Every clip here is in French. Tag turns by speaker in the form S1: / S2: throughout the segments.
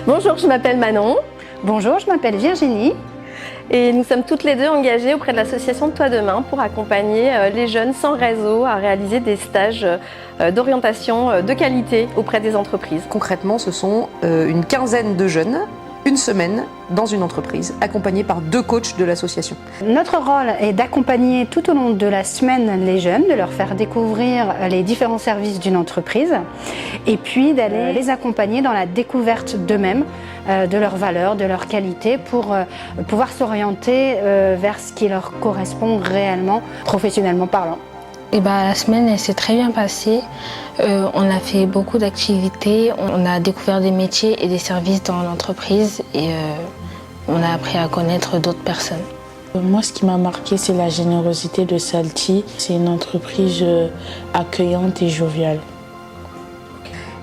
S1: Bonjour, je m'appelle Manon.
S2: Bonjour, je m'appelle Virginie.
S1: Et nous sommes toutes les deux engagées auprès de l'association Toi Demain pour accompagner les jeunes sans réseau à réaliser des stages d'orientation de qualité auprès des entreprises.
S3: Concrètement, ce sont une quinzaine de jeunes, une semaine dans une entreprise, accompagnés par 2 coachs de l'association.
S2: Notre rôle est d'accompagner tout au long de la semaine les jeunes, de leur faire découvrir les différents services d'une entreprise et puis d'aller les accompagner dans la découverte d'eux-mêmes, de leurs valeurs, de leurs qualités pour pouvoir s'orienter vers ce qui leur correspond réellement, professionnellement parlant.
S4: La semaine elle s'est très bien passée. On a fait beaucoup d'activités, on a découvert des métiers et des services dans l'entreprise et on a appris à connaître d'autres personnes.
S5: Moi, ce qui m'a marqué, c'est la générosité de Salty. C'est une entreprise accueillante et joviale.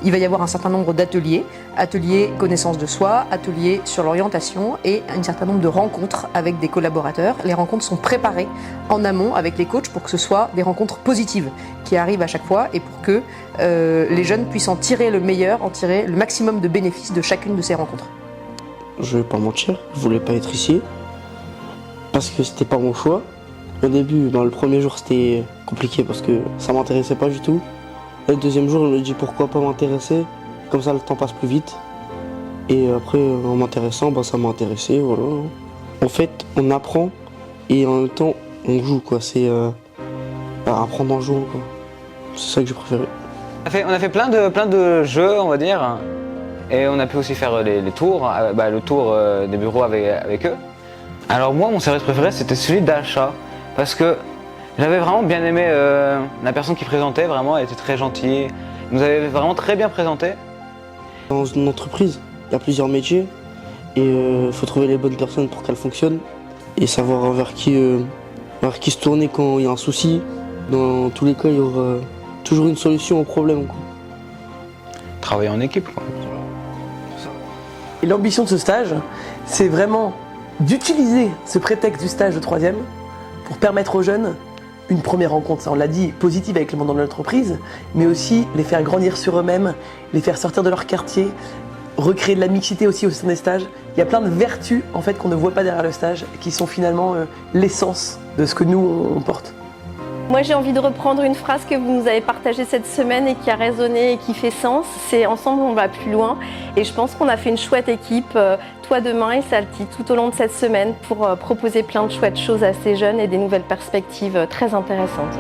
S3: Il va y avoir un certain nombre d'ateliers, ateliers connaissance de soi, ateliers sur l'orientation et un certain nombre de rencontres avec des collaborateurs. Les rencontres sont préparées en amont avec les coachs pour que ce soit des rencontres positives qui arrivent à chaque fois et pour que les jeunes puissent en tirer le meilleur, en tirer le maximum de bénéfices de chacune de ces rencontres.
S6: Je vais pas mentir, je voulais pas être ici parce que c'était pas mon choix. Au début, le premier jour, c'était compliqué parce que ça m'intéressait pas du tout. Le deuxième jour, je me dis pourquoi pas m'intéresser, comme ça le temps passe plus vite. Et après, en m'intéressant, ça m'a intéressé, voilà. En fait, on apprend et en même temps, on joue, quoi. C'est apprendre en jouant, quoi. C'est ça que j'ai préféré.
S7: On a fait plein de jeux, on va dire, et on a pu aussi faire les tours, le tour des bureaux avec eux. Alors moi, mon service préféré, c'était celui d'achat, parce que j'avais vraiment bien aimé la personne qui présentait, vraiment, elle était très gentille, elle nous avait vraiment très bien présenté.
S6: Dans une entreprise, il y a plusieurs métiers et il faut trouver les bonnes personnes pour qu'elles fonctionnent et savoir vers qui se tourner quand il y a un souci. Dans tous les cas, il y aura toujours une solution au problème, quoi.
S7: Travailler en équipe, quoi.
S8: Et l'ambition de ce stage, c'est vraiment d'utiliser ce prétexte du stage de 3e pour permettre aux jeunes une première rencontre, ça on l'a dit, positive avec le monde de l'entreprise, mais aussi les faire grandir sur eux-mêmes, les faire sortir de leur quartier, recréer de la mixité aussi au sein des stages. Il y a plein de vertus en fait qu'on ne voit pas derrière le stage, qui sont finalement l'essence de ce que nous on porte.
S1: Moi j'ai envie de reprendre une phrase que vous nous avez partagée cette semaine et qui a résonné et qui fait sens, c'est ensemble on va plus loin et je pense qu'on a fait une chouette équipe, Toi Demain et Salty, tout au long de cette semaine pour proposer plein de chouettes choses à ces jeunes et des nouvelles perspectives très intéressantes.